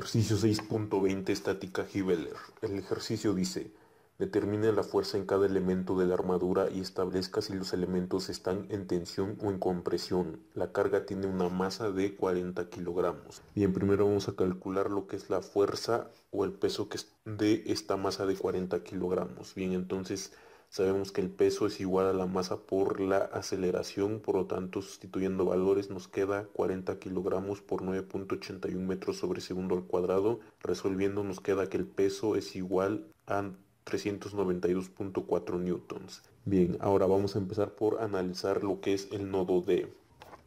Ejercicio 6.20 estática Giveler. El ejercicio dice, determine la fuerza en cada elemento de la armadura y establezca si los elementos están en tensión o en compresión. La carga tiene una masa de 40 kilogramos. Bien, primero vamos a calcular lo que es la fuerza o el peso que es de esta masa de 40 kilogramos. Bien, entonces sabemos que el peso es igual a la masa por la aceleración, por lo tanto, sustituyendo valores nos queda 40 kilogramos por 9.81 metros sobre segundo al cuadrado. Resolviendo nos queda que el peso es igual a 392.4 newtons. Bien, ahora vamos a empezar por analizar lo que es el nodo D.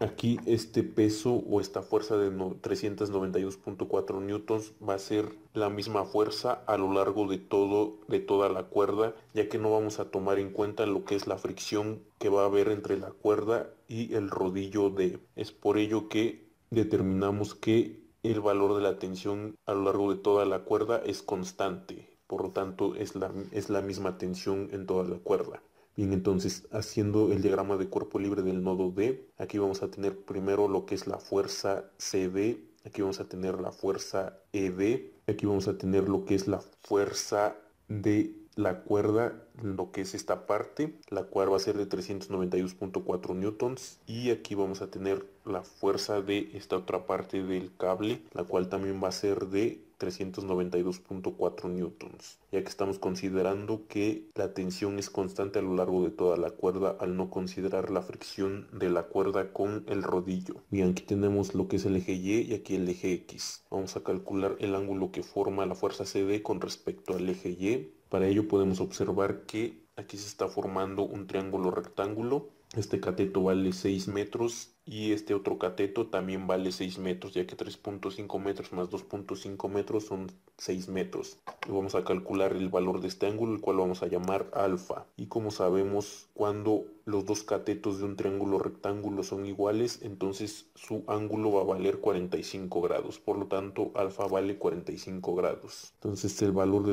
Aquí este peso o esta fuerza de 392.4 newtons va a ser la misma fuerza a lo largo de toda la cuerda, ya que no vamos a tomar en cuenta lo que es la fricción que va a haber entre la cuerda y el rodillo D. Es por ello que determinamos que el valor de la tensión a lo largo de toda la cuerda es constante. Por lo tanto, es la misma tensión en toda la cuerda. Bien, entonces haciendo el diagrama de cuerpo libre del nodo D, aquí vamos a tener primero lo que es la fuerza CD, aquí vamos a tener la fuerza ED, aquí vamos a tener lo que es la fuerza de la cuerda, lo que es esta parte, la cual va a ser de 392.4 newtons, y aquí vamos a tener la fuerza de esta otra parte del cable, la cual también va a ser de 392.4 newtons, ya que estamos considerando que la tensión es constante a lo largo de toda la cuerda al no considerar la fricción de la cuerda con el rodillo. Bien, aquí tenemos lo que es el eje Y y aquí el eje X. Vamos a calcular el ángulo que forma la fuerza CD con respecto al eje Y. Para ello podemos observar que aquí se está formando un triángulo rectángulo. Este cateto vale 6 metros y este otro cateto también vale 6 metros, ya que 3.5 metros más 2.5 metros son 6 metros. Y vamos a calcular el valor de este ángulo, el cual vamos a llamar alfa. Y como sabemos, cuando los dos catetos de un triángulo rectángulo son iguales, entonces su ángulo va a valer 45 grados. Por lo tanto, alfa vale 45 grados. Entonces el valor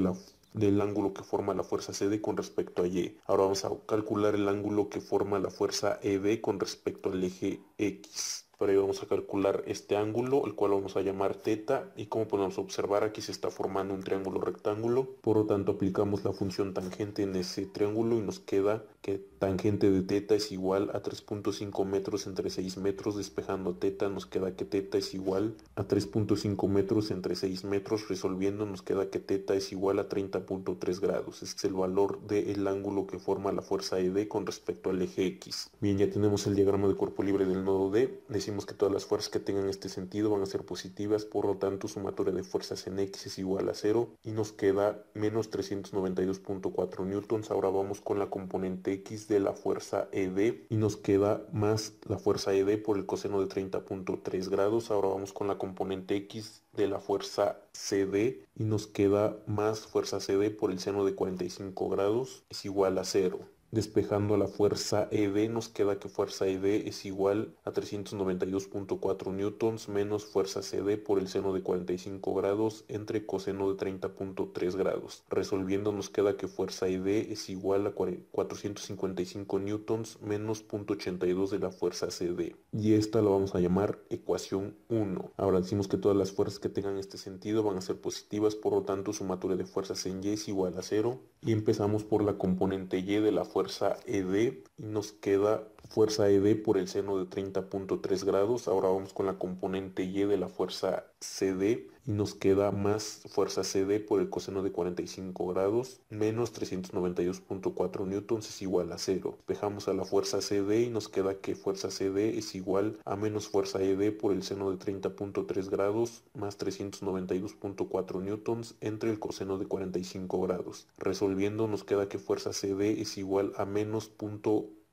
del ángulo que forma la fuerza CD con respecto a Y. Ahora vamos a calcular el ángulo que forma la fuerza ED con respecto al eje X. Para ello vamos a calcular este ángulo, el cual vamos a llamar teta, y como podemos observar aquí se está formando un triángulo rectángulo, por lo tanto aplicamos la función tangente en ese triángulo y nos queda que tangente de teta es igual a 3.5 metros entre 6 metros, despejando teta nos queda que teta es igual a 3.5 metros entre 6 metros, resolviendo nos queda que teta es igual a 30.3 grados. Este es el valor del ángulo que forma la fuerza ED con respecto al eje X. Bien, ya tenemos el diagrama de cuerpo libre del nodo D. Decimos que todas las fuerzas que tengan este sentido van a ser positivas, por lo tanto sumatoria de fuerzas en X es igual a 0 y nos queda menos 392.4 newtons. Ahora vamos con la componente X de la fuerza ED y nos queda más la fuerza ED por el coseno de 30.3 grados. Ahora vamos con la componente X de la fuerza CD y nos queda más fuerza CD por el seno de 45 grados es igual a 0. Despejando la fuerza ED nos queda que fuerza ED es igual a 392.4 newtons menos fuerza CD por el seno de 45 grados entre coseno de 30.3 grados. Resolviendo nos queda que fuerza ED es igual a 455 newtons menos 0.82 de la fuerza CD. Y esta la vamos a llamar ecuación 1. Ahora decimos que todas las fuerzas que tengan este sentido van a ser positivas, por lo tanto sumatoria de fuerzas en Y es igual a 0. Y empezamos por la componente Y de la fuerza ED y nos queda fuerza ED por el seno de 30.3 grados. Ahora vamos con la componente Y de la fuerza CD y nos queda más fuerza CD por el coseno de 45 grados menos 392.4 newtons es igual a 0. Despejamos a la fuerza CD y nos queda que fuerza CD es igual a menos fuerza ED por el seno de 30.3 grados más 392.4 newtons entre el coseno de 45 grados. Resolviendo nos queda que fuerza CD es igual a menos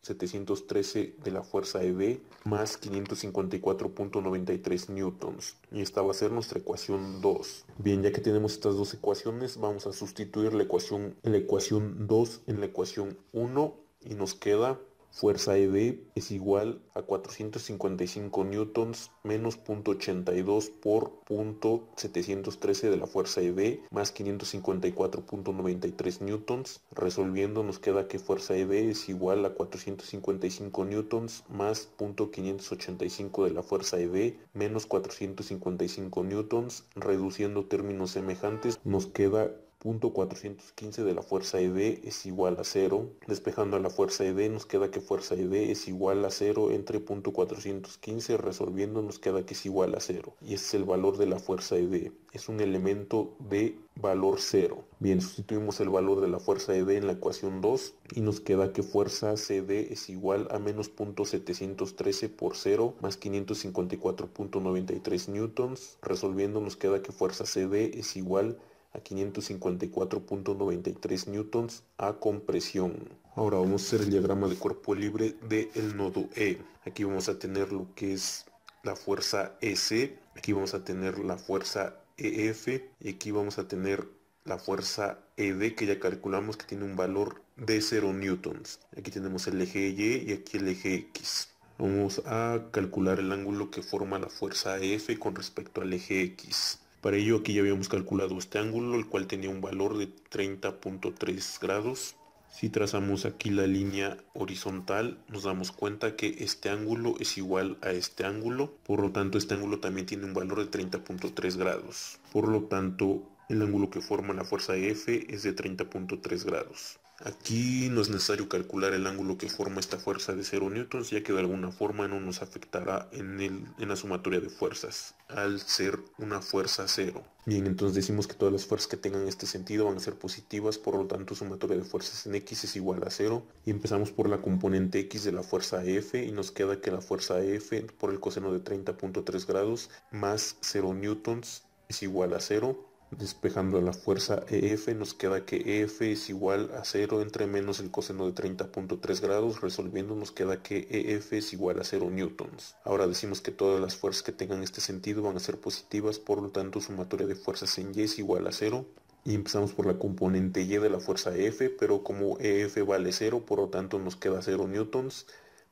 713 de la fuerza ED más 554.93 newtons. Y esta va a ser nuestra ecuación 2. Bien, ya que tenemos estas dos ecuaciones, vamos a sustituir la ecuación 2 en la ecuación 1 y nos queda fuerza EB es igual a 455 newtons menos 0.82 por 0.713 de la fuerza EB más 554.93 newtons. Resolviendo nos queda que fuerza EB es igual a 455 newtons más 0.585 de la fuerza EB menos 455 newtons. Reduciendo términos semejantes nos queda 0.415 de la fuerza EB es igual a 0. Despejando a la fuerza EB nos queda que fuerza EB es igual a 0 entre 0.415. Resolviendo nos queda que es igual a 0. Y ese es el valor de la fuerza EB. Es un elemento de valor 0. Bien, sustituimos el valor de la fuerza EB en la ecuación 2 y nos queda que fuerza CD es igual a menos 0.713 por 0 más 554.93 newtons. Resolviendo nos queda que fuerza CD es igual a 554.93 newtons a compresión. Ahora vamos a hacer el diagrama de cuerpo libre del nodo E. Aquí vamos a tener lo que es la fuerza EC, aquí vamos a tener la fuerza EF y aquí vamos a tener la fuerza ED, que ya calculamos que tiene un valor de 0 newtons. Aquí tenemos el eje Y y aquí el eje X. Vamos a calcular el ángulo que forma la fuerza EF con respecto al eje X. Para ello aquí ya habíamos calculado este ángulo, el cual tenía un valor de 30.3 grados. Si trazamos aquí la línea horizontal, nos damos cuenta que este ángulo es igual a este ángulo. Por lo tanto, este ángulo también tiene un valor de 30.3 grados. Por lo tanto, el ángulo que forma la fuerza F es de 30.3 grados. Aquí no es necesario calcular el ángulo que forma esta fuerza de 0 newtons, ya que de alguna forma no nos afectará en la sumatoria de fuerzas, al ser una fuerza 0. Bien, entonces decimos que todas las fuerzas que tengan este sentido van a ser positivas, por lo tanto sumatoria de fuerzas en X es igual a 0. Y empezamos por la componente X de la fuerza F y nos queda que la fuerza F por el coseno de 30.3 grados más 0 newtons es igual a 0. Despejando la fuerza EF nos queda que EF es igual a 0 entre menos el coseno de 30.3 grados. Resolviendo nos queda que EF es igual a 0 newtons. Ahora decimos que todas las fuerzas que tengan este sentido van a ser positivas, por lo tanto sumatoria de fuerzas en Y es igual a 0. Y empezamos por la componente Y de la fuerza F, pero como EF vale 0, por lo tanto nos queda 0 newtons.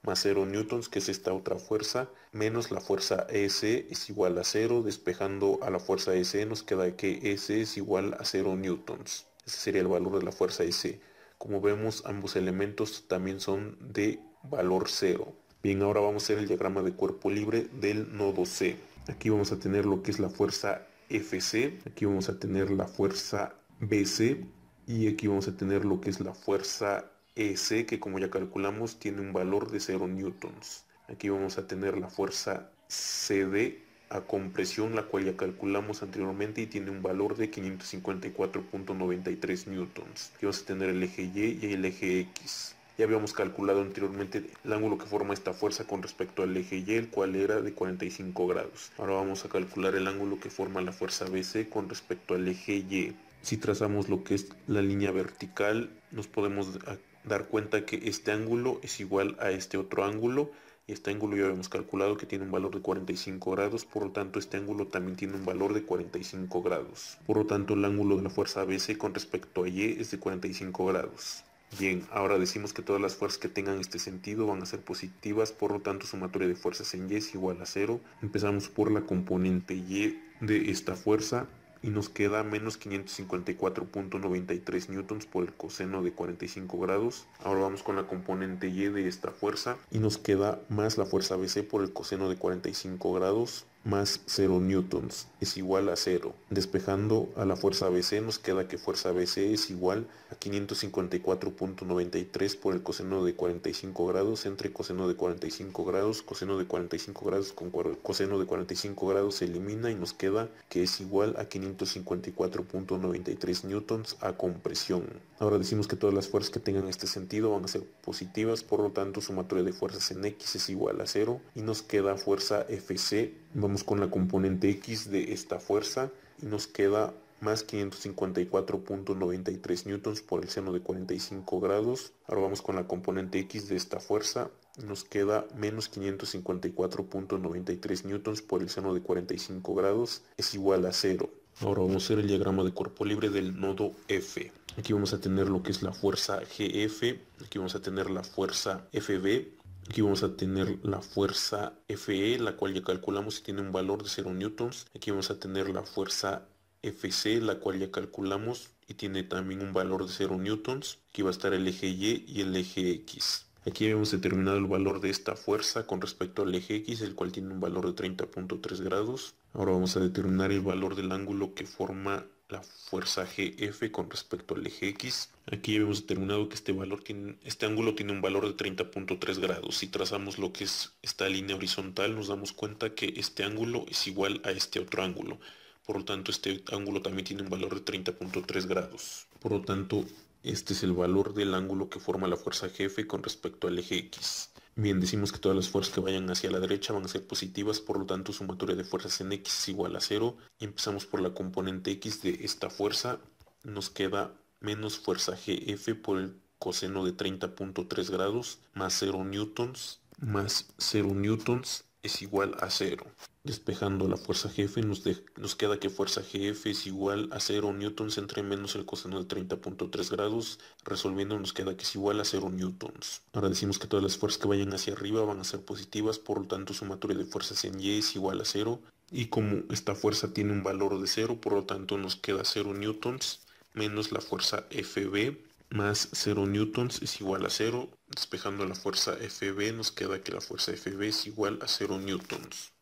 Más 0 newtons, que es esta otra fuerza, menos la fuerza EC es igual a 0. Despejando a la fuerza EC nos queda que EC es igual a 0 newtons. Ese sería el valor de la fuerza EC. Como vemos, ambos elementos también son de valor 0. Bien, ahora vamos a hacer el diagrama de cuerpo libre del nodo C. Aquí vamos a tener lo que es la fuerza FC, aquí vamos a tener la fuerza BC y aquí vamos a tener lo que es la fuerza EC, que como ya calculamos tiene un valor de 0 newtons. Aquí vamos a tener la fuerza CD a compresión, la cual ya calculamos anteriormente y tiene un valor de 554.93 newtons. Aquí vamos a tener el eje Y y el eje X. Ya habíamos calculado anteriormente el ángulo que forma esta fuerza con respecto al eje Y, el cual era de 45 grados. Ahora vamos a calcular el ángulo que forma la fuerza BC con respecto al eje Y. Si trazamos lo que es la línea vertical, nos podemos dar cuenta que este ángulo es igual a este otro ángulo, y este ángulo ya habíamos calculado que tiene un valor de 45 grados, por lo tanto este ángulo también tiene un valor de 45 grados. Por lo tanto el ángulo de la fuerza BC con respecto a Y es de 45 grados. Bien, ahora decimos que todas las fuerzas que tengan este sentido van a ser positivas, por lo tanto sumatoria de fuerzas en Y es igual a 0. Empezamos por la componente Y de esta fuerza y nos queda menos 554.93 newtons por el coseno de 45 grados. Ahora vamos con la componente Y de esta fuerza y nos queda más la fuerza BC por el coseno de 45 grados más 0 newtons es igual a 0. Despejando a la fuerza BC nos queda que fuerza BC es igual a 554.93 por el coseno de 45 grados entre coseno de 45 grados, coseno de 45 grados con coseno de 45 grados se elimina y nos queda que es igual a 554.93 newtons a compresión. Ahora decimos que todas las fuerzas que tengan este sentido van a ser positivas, por lo tanto sumatoria de fuerzas en X es igual a 0 y nos queda fuerza FC. Vamos con la componente X de esta fuerza y nos queda más 554.93 newtons por el seno de 45 grados. Ahora vamos con la componente X de esta fuerza y nos queda menos 554.93 newtons por el seno de 45 grados es igual a 0. Ahora vamos a hacer el diagrama de cuerpo libre del nodo F. Aquí vamos a tener lo que es la fuerza GF, aquí vamos a tener la fuerza FB, aquí vamos a tener la fuerza FE, la cual ya calculamos y tiene un valor de 0 newtons. Aquí vamos a tener la fuerza FC, la cual ya calculamos y tiene también un valor de 0 newtons. Aquí va a estar el eje Y y el eje X. Aquí hemos determinado el valor de esta fuerza con respecto al eje X, el cual tiene un valor de 30.3 grados. Ahora vamos a determinar el valor del ángulo que forma la fuerza GF con respecto al eje X. Aquí hemos determinado que este ángulo tiene un valor de 30.3 grados. Si trazamos lo que es esta línea horizontal, nos damos cuenta que este ángulo es igual a este otro ángulo. Por lo tanto, este ángulo también tiene un valor de 30.3 grados. Por lo tanto, este es el valor del ángulo que forma la fuerza GF con respecto al eje X. Bien, decimos que todas las fuerzas que vayan hacia la derecha van a ser positivas, por lo tanto sumatoria de fuerzas en X es igual a 0. Y empezamos por la componente X de esta fuerza. Nos queda menos fuerza GF por el coseno de 30.3 grados más 0 newtons más 0 newtons es igual a 0. Despejando la fuerza GF nos queda que fuerza GF es igual a 0 newtons entre menos el coseno de 30.3 grados. Resolviendo nos queda que es igual a 0 newtons. Ahora decimos que todas las fuerzas que vayan hacia arriba van a ser positivas, por lo tanto sumatoria de fuerzas en Y es igual a 0. Y como esta fuerza tiene un valor de 0, por lo tanto nos queda 0 newtons menos la fuerza FB más 0 newtons es igual a 0. Despejando la fuerza FB nos queda que la fuerza FB es igual a 0 newtons.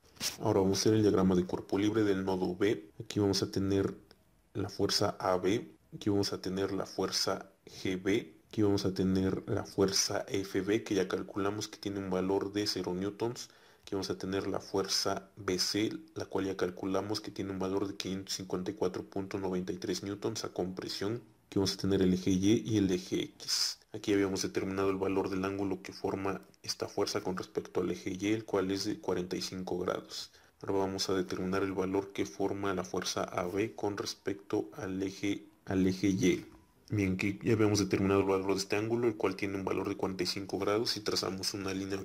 Ahora vamos a hacer el diagrama de cuerpo libre del nodo B. Aquí vamos a tener la fuerza AB, aquí vamos a tener la fuerza GB, aquí vamos a tener la fuerza FB que ya calculamos que tiene un valor de 0 newtons. Aquí vamos a tener la fuerza BC, la cual ya calculamos que tiene un valor de 554.93 newtons a compresión. Aquí vamos a tener el eje Y y el eje X. Aquí habíamos determinado el valor del ángulo que forma esta fuerza con respecto al eje Y, el cual es de 45 grados. Ahora vamos a determinar el valor que forma la fuerza AB con respecto al eje Y. Bien, que ya habíamos determinado el valor de este ángulo, el cual tiene un valor de 45 grados. Si trazamos una línea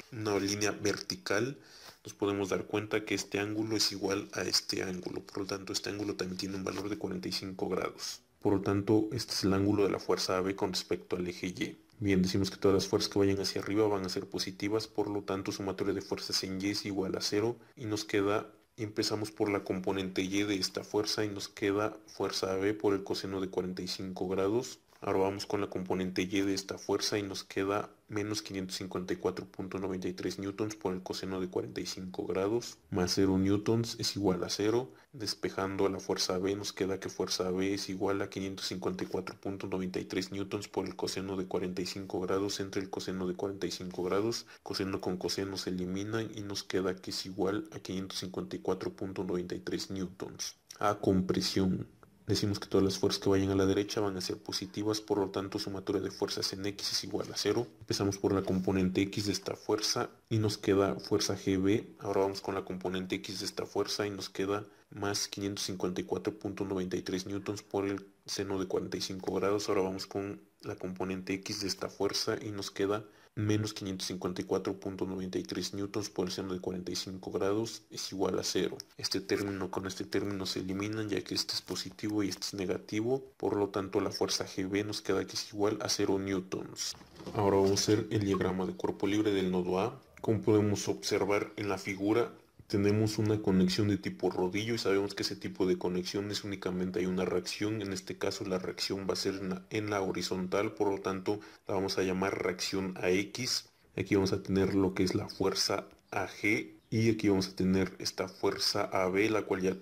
vertical, nos podemos dar cuenta que este ángulo es igual a este ángulo. Por lo tanto, este ángulo también tiene un valor de 45 grados. Por lo tanto, este es el ángulo de la fuerza AB con respecto al eje Y. Bien, decimos que todas las fuerzas que vayan hacia arriba van a ser positivas, por lo tanto, sumatoria de fuerzas en Y es igual a 0 y nos queda. Empezamos por la componente Y de esta fuerza y nos queda fuerza AB por el coseno de 45 grados. Ahora vamos con la componente Y de esta fuerza y nos queda menos 554.93 newtons por el coseno de 45 grados más 0 newtons es igual a 0. Despejando a la fuerza B nos queda que fuerza B es igual a 554.93 newtons por el coseno de 45 grados entre el coseno de 45 grados. Coseno con coseno se eliminan y nos queda que es igual a 554.93 newtons a compresión. Decimos que todas las fuerzas que vayan a la derecha van a ser positivas, por lo tanto sumatoria de fuerzas en X es igual a 0. Empezamos por la componente X de esta fuerza y nos queda fuerza GB. Ahora vamos con la componente X de esta fuerza y nos queda más 554.93 newtons por el seno de 45 grados. Ahora vamos con la componente X de esta fuerza y nos queda menos 554.93 newtons por el seno de 45 grados es igual a 0. Este término con este término se eliminan ya que este es positivo y este es negativo. Por lo tanto, la fuerza GB nos queda que es igual a 0 newtons. Ahora vamos a hacer el diagrama de cuerpo libre del nodo A. Como podemos observar en la figura, tenemos una conexión de tipo rodillo y sabemos que ese tipo de conexiones únicamente hay una reacción. En este caso la reacción va a ser en la horizontal, por lo tanto la vamos a llamar reacción AX. Aquí vamos a tener lo que es la fuerza AG y aquí vamos a tener esta fuerza AB, la cual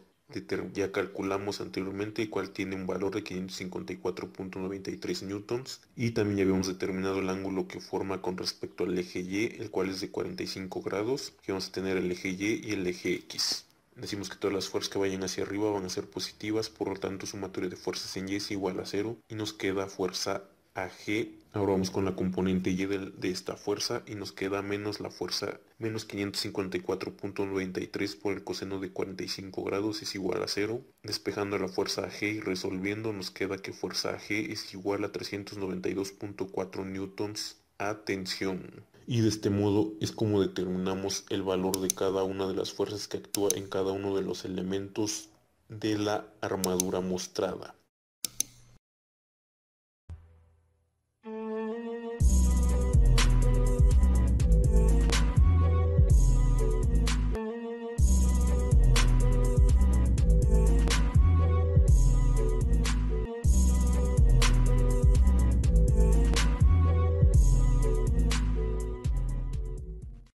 ya calculamos anteriormente, y cual tiene un valor de 554.93 newtons. Y también ya habíamos determinado el ángulo que forma con respecto al eje Y, el cual es de 45 grados. Aquí vamos a tener el eje Y y el eje X. Decimos que todas las fuerzas que vayan hacia arriba van a ser positivas, por lo tanto sumatoria de fuerzas en Y es igual a 0 y nos queda fuerza AG. Ahora vamos con la componente Y de esta fuerza y nos queda menos la fuerza menos 554.93 por el coseno de 45 grados es igual a 0. Despejando la fuerza AG y resolviendo nos queda que fuerza AG es igual a 392.4 newtons a tensión. Y de este modo es como determinamos el valor de cada una de las fuerzas que actúa en cada uno de los elementos de la armadura mostrada.